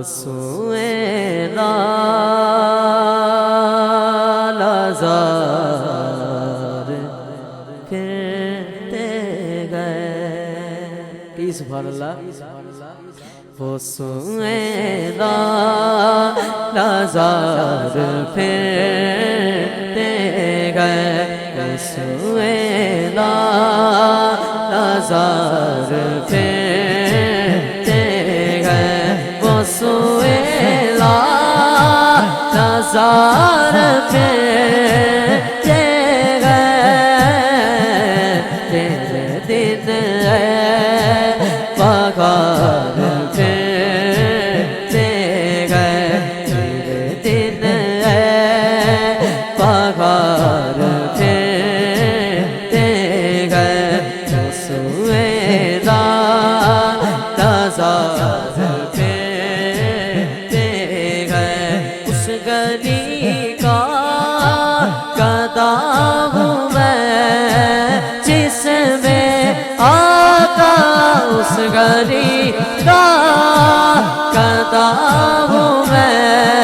سوئے لالازار پھرتے گئے. کی سبحان اللہ. وہ سوئے لالازار پھرتے گئے. وہ سوئے لالازار پھرتے گئے. وہ سوئے لالازار پھرتے گئے. تیرے دن ہے پگار پھرتے گئے. تیرے دن ہے پگار پھرتے گئے. وہ سوئے لالازار پھرتے گئے. اس گلی کا گدا ہوں میں جس میں آقا. اس گلی کا گدا ہوں میں